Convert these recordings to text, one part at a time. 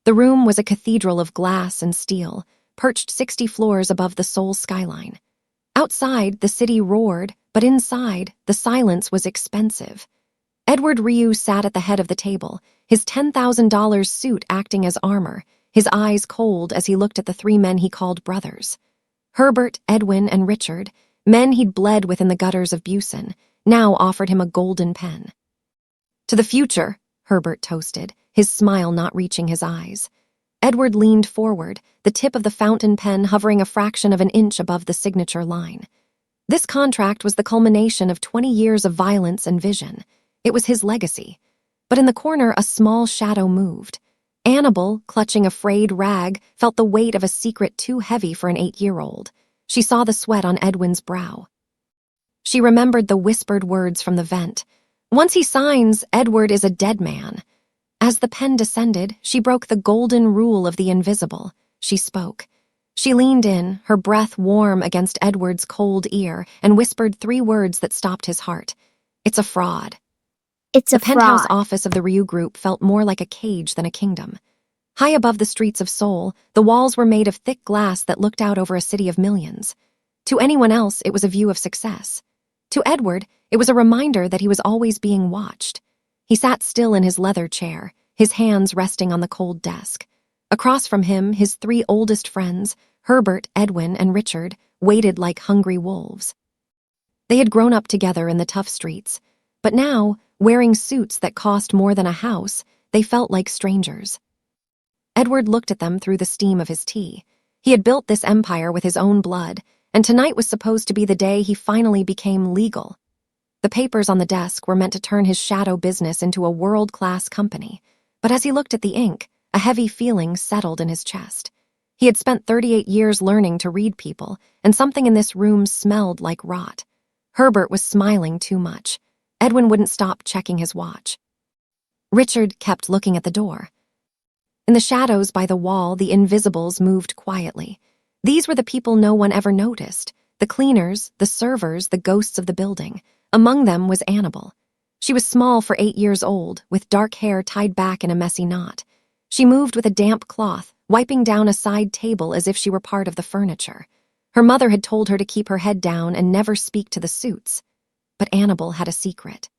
The room was a cathedral of glass and steel, perched 60 floors above the Seoul skyline. Outside, the city roared, but inside, the silence was expensive. Edward Ryu sat at the head of the table, his $10,000 suit acting as armor, his eyes cold as he looked at the three men he called brothers. Herbert, Edwin, and Richard, men he'd bled with in the gutters of Busan, now offered him a golden pen. "To the future," Herbert toasted, his smile not reaching his eyes. Edward leaned forward, the tip of the fountain pen hovering a fraction of an inch above the signature line. This contract was the culmination of 20 years of violence and vision. It was his legacy. But in the corner, a small shadow moved. Annabel, clutching a frayed rag, felt the weight of a secret too heavy for an 8-year-old. She saw the sweat on Edwin's brow. She remembered the whispered words from the vent. "Once he signs, Edward is a dead man." As the pen descended, she broke the golden rule of the invisible. She spoke. She leaned in, her breath warm against Edward's cold ear, and whispered 3 words that stopped his heart. "It's a fraud." It's a The penthouse fraud. office of the Ryu Group felt more like a cage than a kingdom. High above the streets of Seoul, the walls were made of thick glass that looked out over a city of millions. To anyone else, it was a view of success. To Edward, it was a reminder that he was always being watched. He sat still in his leather chair, his hands resting on the cold desk. Across from him, his 3 oldest friends, Herbert, Edwin, and Richard, waited like hungry wolves. They had grown up together in the tough streets, but now, wearing suits that cost more than a house, they felt like strangers. Edward looked at them through the steam of his tea. He had built this empire with his own blood, and tonight was supposed to be the day he finally became legal. The papers on the desk were meant to turn his shadow business into a world-class company, but as he looked at the ink, a heavy feeling settled in his chest. He had spent 38 years learning to read people, and something in this room smelled like rot. Herbert was smiling too much. Edwin wouldn't stop checking his watch. Richard kept looking at the door. In the shadows by the wall, the invisibles moved quietly. These were the people no one ever noticed, the cleaners, the servers, the ghosts of the building. Among them was Annabel. She was small for 8 years old, with dark hair tied back in a messy knot. She moved with a damp cloth, wiping down a side table as if she were part of the furniture. Her mother had told her to keep her head down and never speak to the suits. But Annabel had a secret.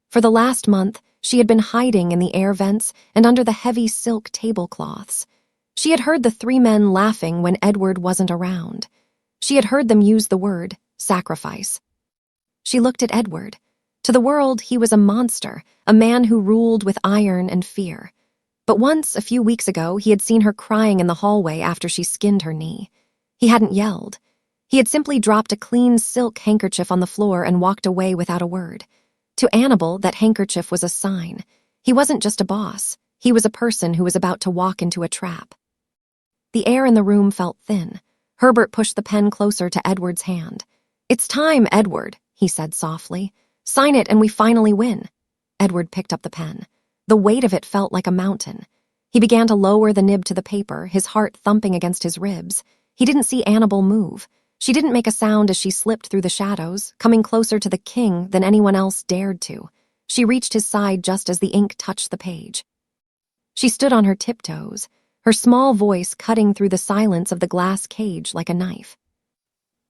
For the last month, she had been hiding in the air vents and under the heavy silk tablecloths. She had heard the 3 men laughing when Edward wasn't around. She had heard them use the word sacrifice. She looked at Edward. To the world, he was a monster, a man who ruled with iron and fear. But once, a few weeks ago, he had seen her crying in the hallway after she skinned her knee. He hadn't yelled. He had simply dropped a clean silk handkerchief on the floor and walked away without a word. To Annabel, that handkerchief was a sign. He wasn't just a boss. He was a person who was about to walk into a trap. The air in the room felt thin. Herbert pushed the pen closer to Edward's hand. "It's time, Edward," he said softly. "Sign it and we finally win." Edward picked up the pen. The weight of it felt like a mountain. He began to lower the nib to the paper, his heart thumping against his ribs. He didn't see Annabel move. She didn't make a sound as she slipped through the shadows, coming closer to the king than anyone else dared to. She reached his side just as the ink touched the page. She stood on her tiptoes, her small voice cutting through the silence of the glass cage like a knife.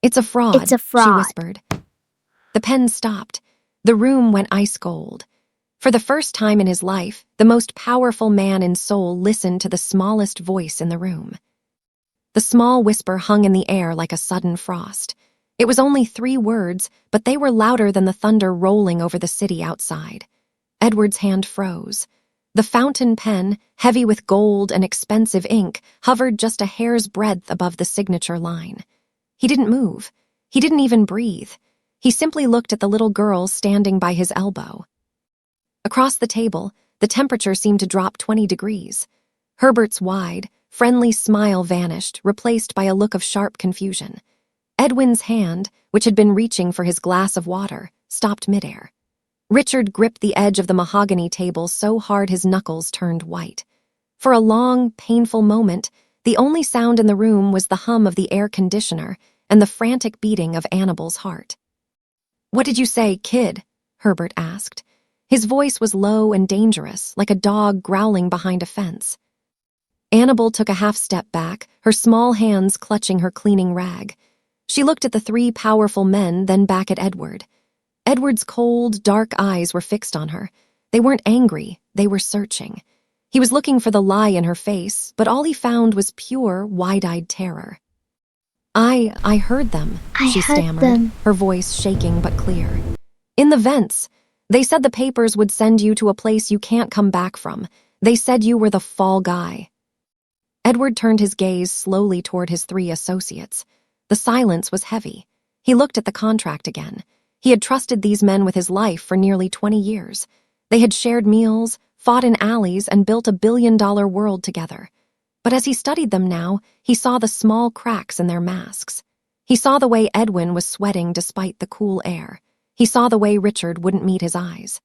"It's a fraud," It's a fraud. she whispered. The pen stopped. The room went ice cold. For the first time in his life, the most powerful man in Seoul listened to the smallest voice in the room. The small whisper hung in the air like a sudden frost. It was only 3 words, but they were louder than the thunder rolling over the city outside. Edward's hand froze. The fountain pen, heavy with gold and expensive ink, hovered just a hair's breadth above the signature line. He didn't move. He didn't even breathe. He simply looked at the little girl standing by his elbow. Across the table, the temperature seemed to drop 20 degrees. Herbert's wide, friendly smile vanished, replaced by a look of sharp confusion. Edwin's hand, which had been reaching for his glass of water, stopped midair. Richard gripped the edge of the mahogany table so hard his knuckles turned white. For a long, painful moment, the only sound in the room was the hum of the air conditioner and the frantic beating of Annabel's heart. "What did you say, kid?" Herbert asked. His voice was low and dangerous, like a dog growling behind a fence. Annabelle took a half step back, her small hands clutching her cleaning rag. She looked at the three powerful men, then back at Edward. Edward's cold, dark eyes were fixed on her. They weren't angry, they were searching. He was looking for the lie in her face, but all he found was pure, wide-eyed terror. I heard them, she stammered, her voice shaking but clear. In the vents. They said the papers would send you to a place you can't come back from. They said you were the fall guy. Edward turned his gaze slowly toward his three associates. The silence was heavy. He looked at the contract again. He had trusted these men with his life for nearly 20 years. They had shared meals, fought in alleys, and built a billion-dollar world together. But as he studied them now, he saw the small cracks in their masks. He saw the way Edwin was sweating despite the cool air. He saw the way Richard wouldn't meet his eyes.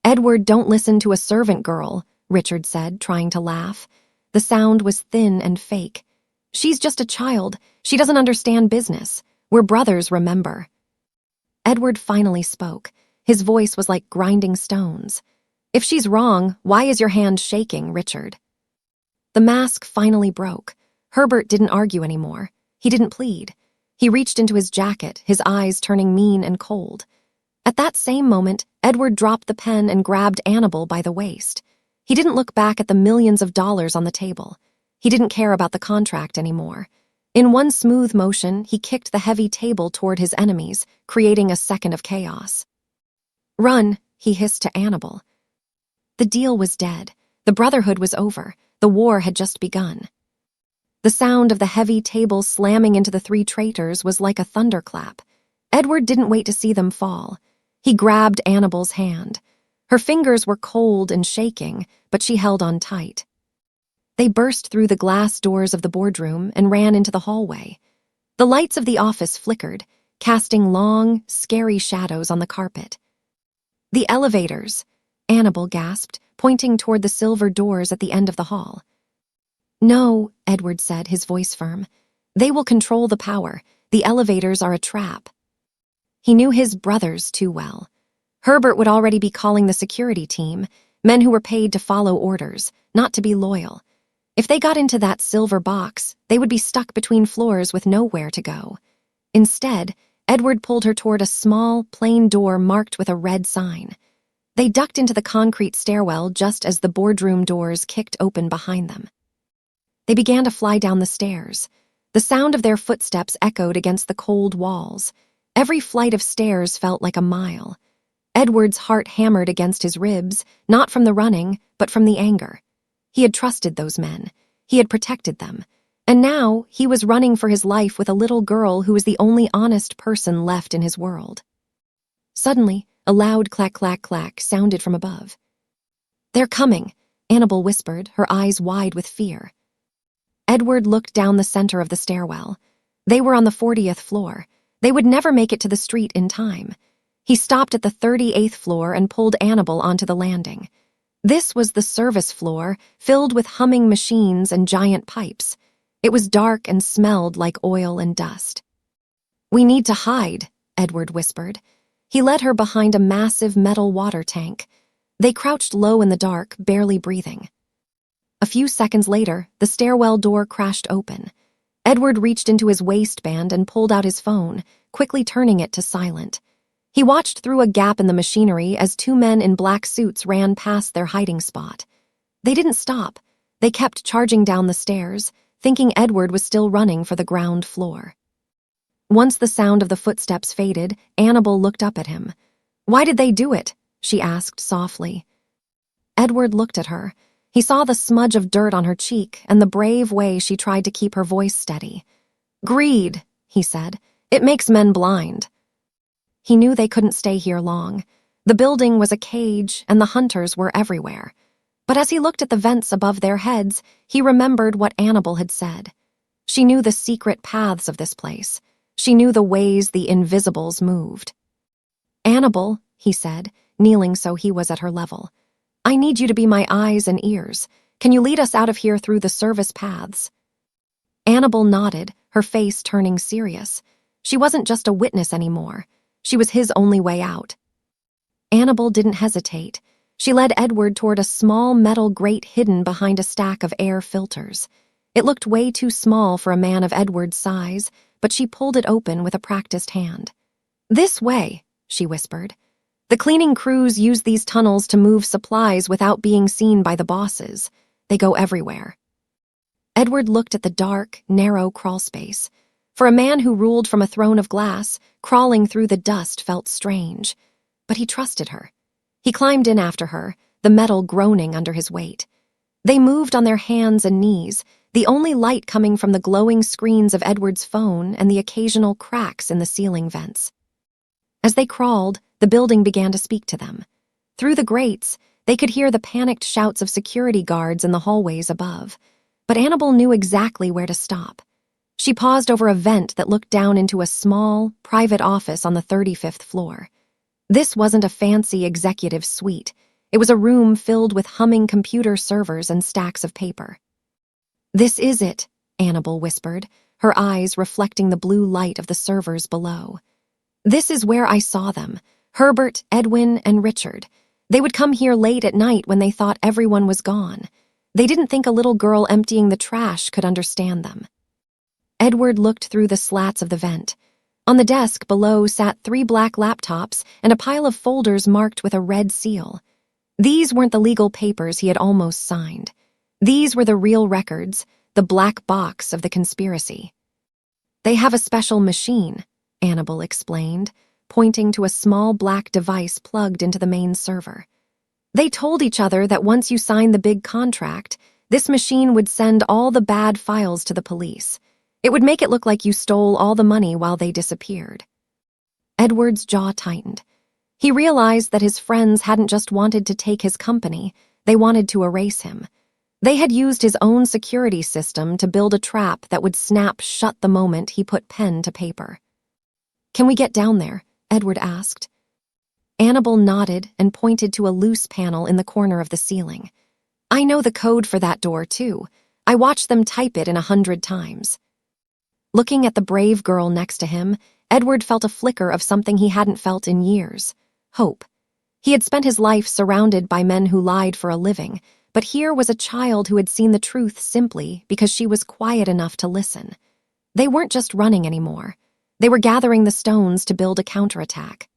"Edward, don't listen to a servant girl," Richard said, trying to laugh. The sound was thin and fake. "She's just a child. She doesn't understand business. We're brothers, remember." Edward finally spoke. His voice was like grinding stones. "If she's wrong, why is your hand shaking, Richard?" The mask finally broke. Herbert didn't argue anymore. He didn't plead. He reached into his jacket, his eyes turning mean and cold. At that same moment, Edward dropped the pen and grabbed Annabelle by the waist. He didn't look back at the millions of dollars on the table. He didn't care about the contract anymore. In one smooth motion, he kicked the heavy table toward his enemies, creating a second of chaos. "Run," he hissed to Annabelle. The deal was dead. The Brotherhood was over. The war had just begun. The sound of the heavy table slamming into the three traitors was like a thunderclap. Edward didn't wait to see them fall. He grabbed Annabelle's hand. Her fingers were cold and shaking, but she held on tight. They burst through the glass doors of the boardroom and ran into the hallway. The lights of the office flickered, casting long, scary shadows on the carpet. "The elevators," Annabelle gasped, pointing toward the silver doors at the end of the hall. "No," Edward said, his voice firm. "They will control the power. The elevators are a trap." He knew his brothers too well. Herbert would already be calling the security team, men who were paid to follow orders, not to be loyal. If they got into that silver box, they would be stuck between floors with nowhere to go. Instead, Edward pulled her toward a small, plain door marked with a red sign. They ducked into the concrete stairwell just as the boardroom doors kicked open behind them. They began to fly down the stairs. The sound of their footsteps echoed against the cold walls. Every flight of stairs felt like a mile. Edward's heart hammered against his ribs, not from the running, but from the anger. He had trusted those men. He had protected them. And now he was running for his life with a little girl who was the only honest person left in his world. Suddenly, a loud clack, clack, clack sounded from above. "They're coming," Annabelle whispered, her eyes wide with fear. Edward looked down the center of the stairwell. They were on the 40th floor. They would never make it to the street in time. He stopped at the 38th floor and pulled Annabelle onto the landing. This was the service floor, filled with humming machines and giant pipes. It was dark and smelled like oil and dust. "We need to hide," Edward whispered. He led her behind a massive metal water tank. They crouched low in the dark, barely breathing. A few seconds later, the stairwell door crashed open. Edward reached into his waistband and pulled out his phone, quickly turning it to silent. He watched through a gap in the machinery as two men in black suits ran past their hiding spot. They didn't stop. They kept charging down the stairs, thinking Edward was still running for the ground floor. Once the sound of the footsteps faded, Annabelle looked up at him. "Why did they do it?" she asked softly. Edward looked at her. He saw the smudge of dirt on her cheek and the brave way she tried to keep her voice steady. "Greed," he said. "It makes men blind." He knew they couldn't stay here long. The building was a cage and the hunters were everywhere. But as he looked at the vents above their heads, he remembered what Annabelle had said. She knew the secret paths of this place. She knew the ways the invisibles moved. "Annabelle," he said, kneeling so he was at her level. "I need you to be my eyes and ears. Can you lead us out of here through the service paths?" Annabelle nodded, her face turning serious. She wasn't just a witness anymore. She was his only way out. Annabelle didn't hesitate. She led Edward toward a small metal grate hidden behind a stack of air filters. It looked way too small for a man of Edward's size, but she pulled it open with a practiced hand. "This way," she whispered. "The cleaning crews use these tunnels to move supplies without being seen by the bosses. They go everywhere." Edward looked at the dark, narrow crawlspace. For a man who ruled from a throne of glass, crawling through the dust felt strange. But he trusted her. He climbed in after her, the metal groaning under his weight. They moved on their hands and knees, the only light coming from the glowing screens of Edward's phone and the occasional cracks in the ceiling vents. As they crawled, the building began to speak to them. Through the grates, they could hear the panicked shouts of security guards in the hallways above. But Annabelle knew exactly where to stop. She paused over a vent that looked down into a small, private office on the 35th floor. This wasn't a fancy executive suite. It was a room filled with humming computer servers and stacks of paper. "This is it," Annabelle whispered, her eyes reflecting the blue light of the servers below. "This is where I saw them, Herbert, Edwin, and Richard. They would come here late at night when they thought everyone was gone. They didn't think a little girl emptying the trash could understand them." Edward looked through the slats of the vent. On the desk below sat 3 black laptops and a pile of folders marked with a red seal. These weren't the legal papers he had almost signed. These were the real records, the black box of the conspiracy. "They have a special machine," Annabelle explained, pointing to a small black device plugged into the main server. "They told each other that once you signed the big contract, this machine would send all the bad files to the police. It would make it look like you stole all the money while they disappeared." Edward's jaw tightened. He realized that his friends hadn't just wanted to take his company, they wanted to erase him. They had used his own security system to build a trap that would snap shut the moment he put pen to paper. "Can we get down there?" Edward asked. Annabelle nodded and pointed to a loose panel in the corner of the ceiling. "I know the code for that door, too. I watched them type it in 100 times. Looking at the brave girl next to him, Edward felt a flicker of something he hadn't felt in years: hope. He had spent his life surrounded by men who lied for a living, but here was a child who had seen the truth simply because she was quiet enough to listen. They weren't just running anymore. They were gathering the stones to build a counterattack.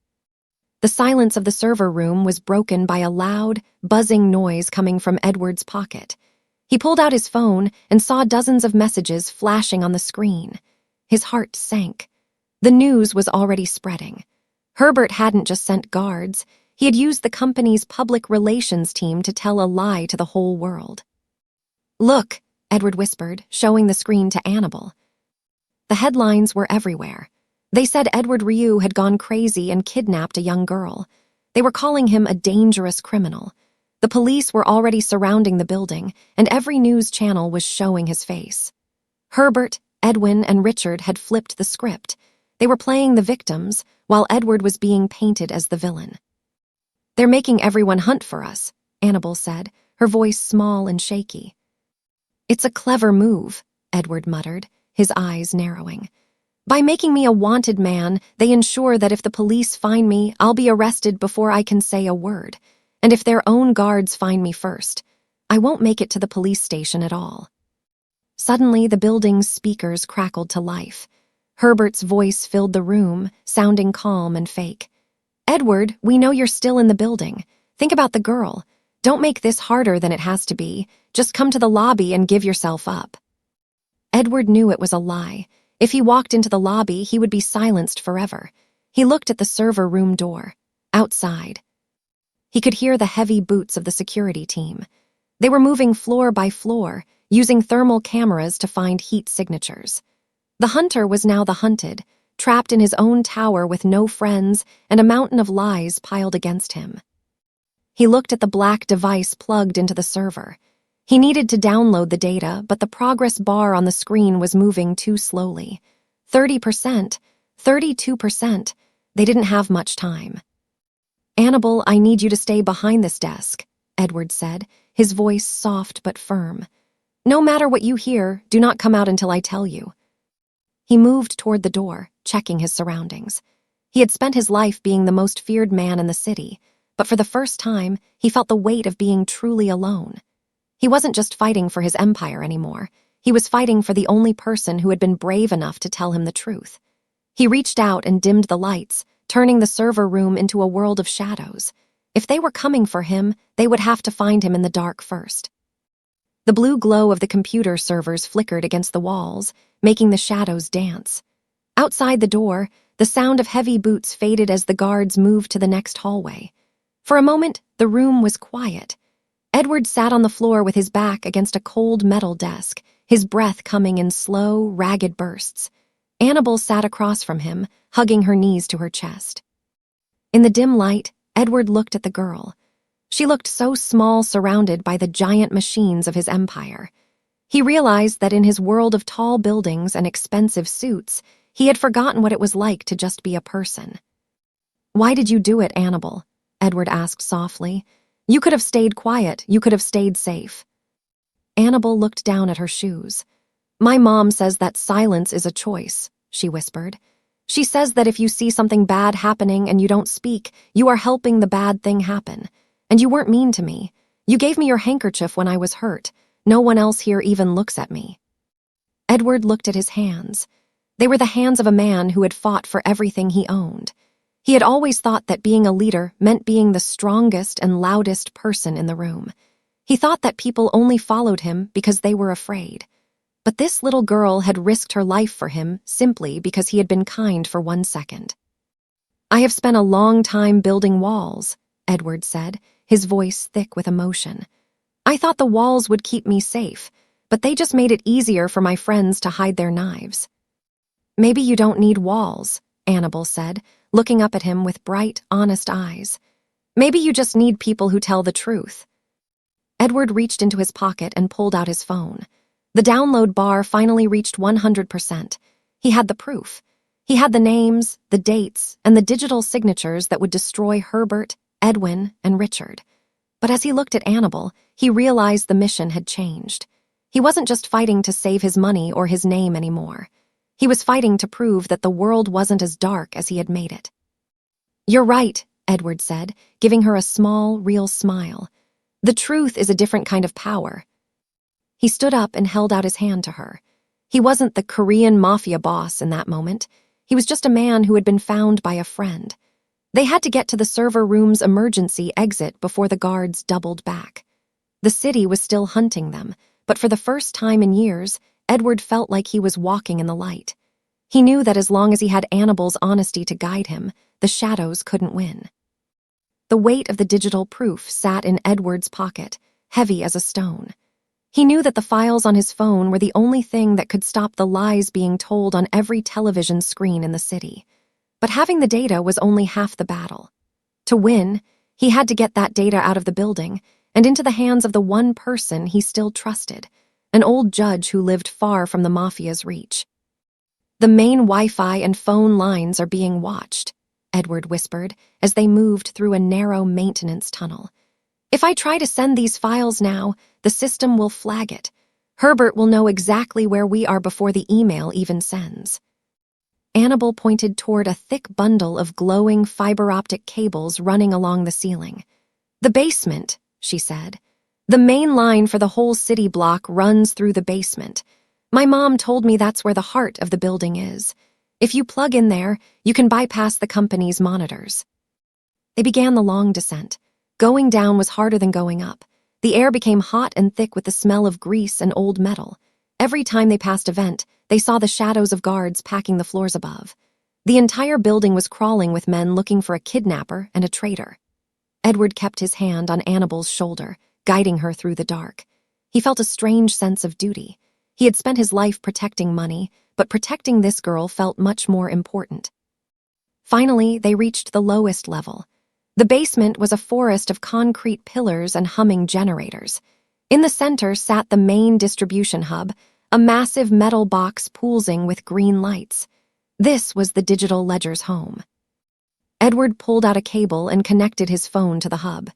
The silence of the server room was broken by a loud, buzzing noise coming from Edward's pocket. He pulled out his phone and saw dozens of messages flashing on the screen. His heart sank. The news was already spreading. Herbert hadn't just sent guards. He had used the company's public relations team to tell a lie to the whole world. "Look," Edward whispered, showing the screen to Annabelle. The headlines were everywhere. They said Edward Ryu had gone crazy and kidnapped a young girl. They were calling him a dangerous criminal. The police were already surrounding the building, and every news channel was showing his face. Herbert, Edwin, and Richard had flipped the script. They were playing the victims, while Edward was being painted as the villain. "They're making everyone hunt for us," Annabelle said, her voice small and shaky. "It's a clever move," Edward muttered, his eyes narrowing. "By making me a wanted man, they ensure that if the police find me, I'll be arrested before I can say a word. And if their own guards find me first, I won't make it to the police station at all." Suddenly, the building's speakers crackled to life. Herbert's voice filled the room, sounding calm and fake. "Edward, we know you're still in the building. Think about the girl. Don't make this harder than it has to be. Just come to the lobby and give yourself up." Edward knew it was a lie. If he walked into the lobby, he would be silenced forever. He looked at the server room door. Outside. He could hear the heavy boots of the security team. They were moving floor by floor, using thermal cameras to find heat signatures. The hunter was now the hunted, trapped in his own tower with no friends and a mountain of lies piled against him. He looked at the black device plugged into the server. He needed to download the data, but the progress bar on the screen was moving too slowly. 30%, 32%. They didn't have much time. "Annabelle, I need you to stay behind this desk," Edward said, his voice soft but firm. "No matter what you hear, do not come out until I tell you." He moved toward the door, checking his surroundings. He had spent his life being the most feared man in the city, but for the first time, he felt the weight of being truly alone. He wasn't just fighting for his empire anymore. He was fighting for the only person who had been brave enough to tell him the truth. He reached out and dimmed the lights, turning the server room into a world of shadows. If they were coming for him, they would have to find him in the dark first. The blue glow of the computer servers flickered against the walls, making the shadows dance. Outside the door, the sound of heavy boots faded as the guards moved to the next hallway. For a moment, the room was quiet. Edward sat on the floor with his back against a cold metal desk, his breath coming in slow, ragged bursts. Annabelle sat across from him, hugging her knees to her chest. In the dim light, Edward looked at the girl. She looked so small, surrounded by the giant machines of his empire. He realized that in his world of tall buildings and expensive suits, he had forgotten what it was like to just be a person. "Why did you do it, Annabelle?" Edward asked softly. "You could have stayed quiet. You could have stayed safe." Annabelle looked down at her shoes. "My mom says that silence is a choice," she whispered. "She says that if you see something bad happening and you don't speak, you are helping the bad thing happen. And you weren't mean to me. You gave me your handkerchief when I was hurt. No one else here even looks at me." Edward looked at his hands. They were the hands of a man who had fought for everything he owned. He had always thought that being a leader meant being the strongest and loudest person in the room. He thought that people only followed him because they were afraid. But this little girl had risked her life for him simply because he had been kind for 1 second. "I have spent a long time building walls," Edward said, his voice thick with emotion. "I thought the walls would keep me safe, but they just made it easier for my friends to hide their knives." "Maybe you don't need walls," Annabelle said, looking up at him with bright, honest eyes. "Maybe you just need people who tell the truth." Edward reached into his pocket and pulled out his phone. The download bar finally reached 100%. He had the proof. He had the names, the dates, and the digital signatures that would destroy Herbert, Edwin, and Richard. But as he looked at Annabelle, he realized the mission had changed. He wasn't just fighting to save his money or his name anymore. He was fighting to prove that the world wasn't as dark as he had made it. "You're right," Edward said, giving her a small, real smile. "The truth is a different kind of power." He stood up and held out his hand to her. He wasn't the Korean Mafia boss in that moment. He was just a man who had been found by a friend. They had to get to the server room's emergency exit before the guards doubled back. The city was still hunting them, but for the first time in years, Edward felt like he was walking in the light. He knew that as long as he had Annabelle's honesty to guide him, the shadows couldn't win. The weight of the digital proof sat in Edward's pocket, heavy as a stone. He knew that the files on his phone were the only thing that could stop the lies being told on every television screen in the city. But having the data was only half the battle. To win, he had to get that data out of the building and into the hands of the one person he still trusted, an old judge who lived far from the Mafia's reach. "The main Wi-Fi and phone lines are being watched," Edward whispered as they moved through a narrow maintenance tunnel. "If I try to send these files now, the system will flag it. Herbert will know exactly where we are before the email even sends." Annabelle pointed toward a thick bundle of glowing fiber-optic cables running along the ceiling. "The basement," she said. "The main line for the whole city block runs through the basement. My mom told me that's where the heart of the building is. If you plug in there, you can bypass the company's monitors." They began the long descent. Going down was harder than going up. The air became hot and thick with the smell of grease and old metal. Every time they passed a vent, they saw the shadows of guards packing the floors above. The entire building was crawling with men looking for a kidnapper and a traitor. Edward kept his hand on Annabelle's shoulder, guiding her through the dark. He felt a strange sense of duty. He had spent his life protecting money, but protecting this girl felt much more important. Finally, they reached the lowest level. The basement was a forest of concrete pillars and humming generators. In the center sat the main distribution hub, a massive metal box pulsing with green lights. This was the digital ledger's home. Edward pulled out a cable and connected his phone to the hub.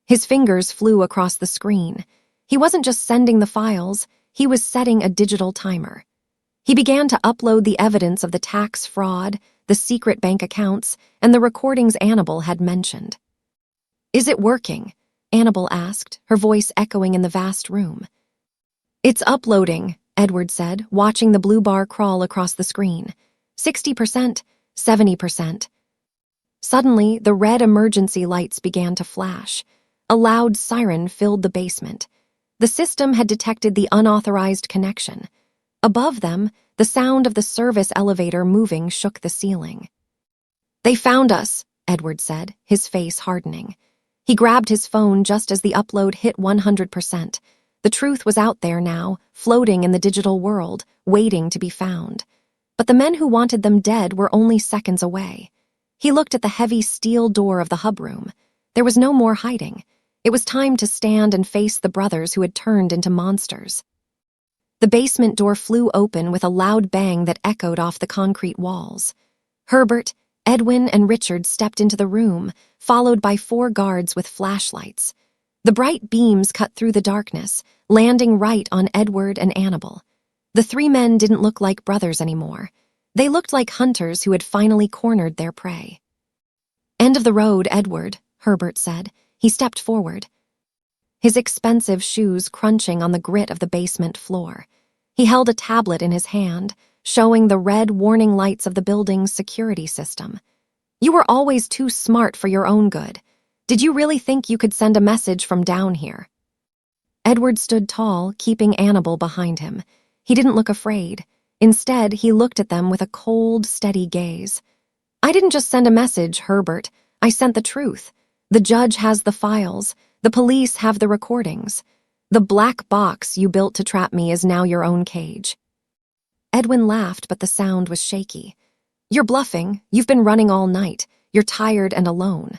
His fingers flew across the screen. He wasn't just sending the files, he was setting a digital timer. He began to upload the evidence of the tax fraud, the secret bank accounts, and the recordings Annabelle had mentioned. Is it working? Annabelle asked, her voice echoing in the vast room. It's uploading, Edward said, watching the blue bar crawl across the screen. 60%, 70%. Suddenly, the red emergency lights began to flash. A loud siren filled the basement. The system had detected the unauthorized connection. Above them, the sound of the service elevator moving shook the ceiling. They found us, Edward said, his face hardening. He grabbed his phone just as the upload hit 100%. The truth was out there now, floating in the digital world, waiting to be found. But the men who wanted them dead were only seconds away. He looked at the heavy steel door of the hub room. There was no more hiding. It was time to stand and face the brothers who had turned into monsters. The basement door flew open with a loud bang that echoed off the concrete walls. Herbert, Edwin, and Richard stepped into the room, followed by 4 guards with flashlights. The bright beams cut through the darkness, landing right on Edward and Annabelle. The 3 men didn't look like brothers anymore. They looked like hunters who had finally cornered their prey. "End of the road, Edward," Herbert said. He stepped forward, his expensive shoes crunching on the grit of the basement floor. He held a tablet in his hand, showing the red warning lights of the building's security system. "You were always too smart for your own good. Did you really think you could send a message from down here?" Edward stood tall, keeping Annabelle behind him. He didn't look afraid. Instead, he looked at them with a cold, steady gaze. "I didn't just send a message, Herbert. I sent the truth. The judge has the files. The police have the recordings. The black box you built to trap me is now your own cage." Edwin laughed, but the sound was shaky. "You're bluffing. You've been running all night. You're tired and alone."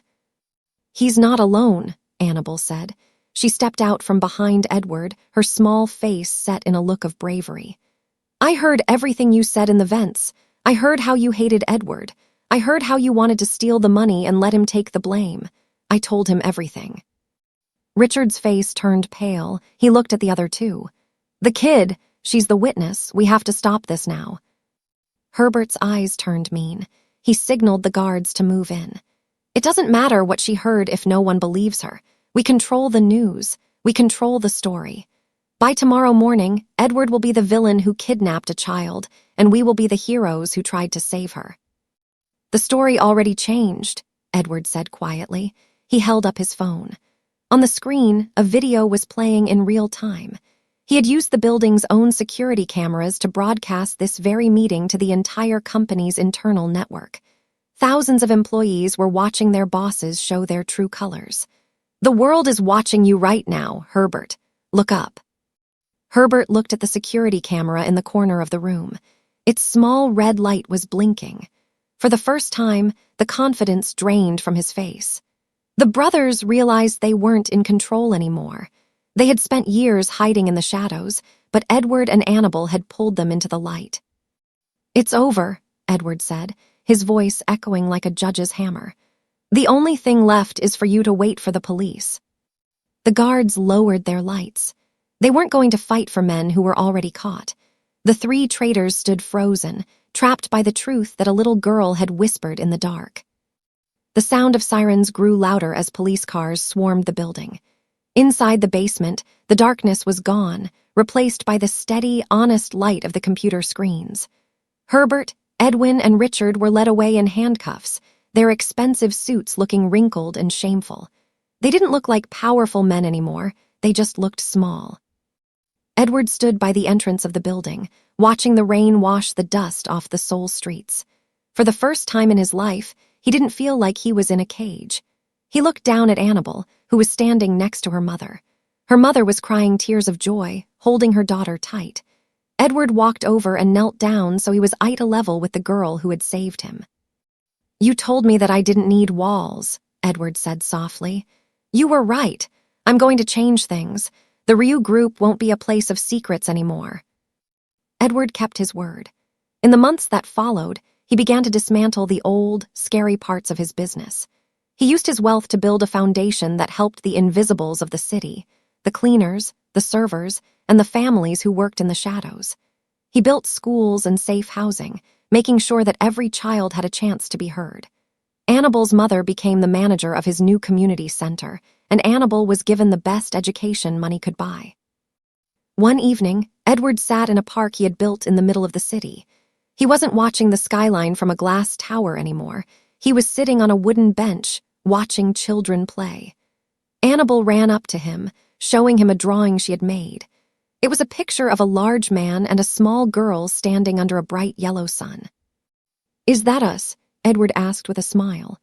"He's not alone," Annabelle said. She stepped out from behind Edward, her small face set in a look of bravery. "I heard everything you said in the vents. I heard how you hated Edward. I heard how you wanted to steal the money and let him take the blame. I told him everything." Richard's face turned pale. He looked at the other 2. "The kid, she's the witness. We have to stop this now." Herbert's eyes turned mean. He signaled the guards to move in. "It doesn't matter what she heard if no one believes her. We control the news. We control the story. By tomorrow morning, Edward will be the villain who kidnapped a child, and we will be the heroes who tried to save her." "The story already changed," Edward said quietly. He held up his phone. On the screen, a video was playing in real time. He had used the building's own security cameras to broadcast this very meeting to the entire company's internal network. Thousands of employees were watching their bosses show their true colors. "The world is watching you right now, Herbert. Look up." Herbert looked at the security camera in the corner of the room. Its small red light was blinking. For the first time, the confidence drained from his face. The brothers realized they weren't in control anymore. They had spent years hiding in the shadows, but Edward and Annabelle had pulled them into the light. "It's over," Edward said, his voice echoing like a judge's hammer. "The only thing left is for you to wait for the police." The guards lowered their lights. They weren't going to fight for men who were already caught. The 3 traitors stood frozen, trapped by the truth that a little girl had whispered in the dark. The sound of sirens grew louder as police cars swarmed the building. Inside the basement, the darkness was gone, replaced by the steady, honest light of the computer screens. Herbert, Edwin, and Richard were led away in handcuffs, their expensive suits looking wrinkled and shameful. They didn't look like powerful men anymore, they just looked small. Edward stood by the entrance of the building, watching the rain wash the dust off the Seoul streets. For the first time in his life, he didn't feel like he was in a cage. He looked down at Annabelle, who was standing next to her mother. Her mother was crying tears of joy, holding her daughter tight. Edward walked over and knelt down so he was eye to level with the girl who had saved him. "You told me that I didn't need walls," Edward said softly. "You were right. I'm going to change things. The Ryu group won't be a place of secrets anymore." Edward kept his word. In the months that followed, he began to dismantle the old, scary parts of his business. He used his wealth to build a foundation that helped the invisibles of the city, the cleaners, the servers, and the families who worked in the shadows. He built schools and safe housing, making sure that every child had a chance to be heard. Annabel's mother became the manager of his new community center, and Annabel was given the best education money could buy. One evening, Edward sat in a park he had built in the middle of the city. He wasn't watching the skyline from a glass tower anymore. He was sitting on a wooden bench, watching children play. Annabel ran up to him, showing him a drawing she had made. It was a picture of a large man and a small girl standing under a bright yellow sun. "Is that us?" Edward asked with a smile.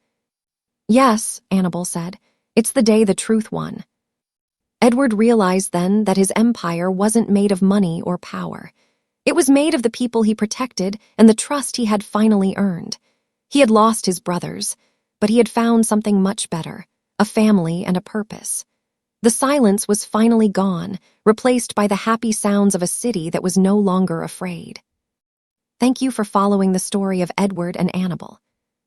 "Yes," Annabel said. "It's the day the truth won." Edward realized then that his empire wasn't made of money or power. It was made of the people he protected and the trust he had finally earned. He had lost his brothers, but he had found something much better, a family and a purpose. The silence was finally gone, replaced by the happy sounds of a city that was no longer afraid. Thank you for following the story of Edward and Annabel.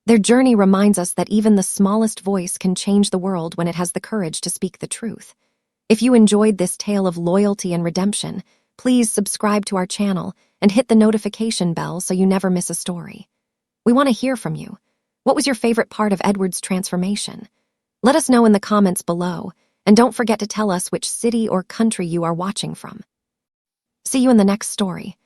Their journey reminds us that even the smallest voice can change the world when it has the courage to speak the truth. If you enjoyed this tale of loyalty and redemption, please subscribe to our channel and hit the notification bell so you never miss a story. We want to hear from you. What was your favorite part of Edward's transformation? Let us know in the comments below, and don't forget to tell us which city or country you are watching from. See you in the next story.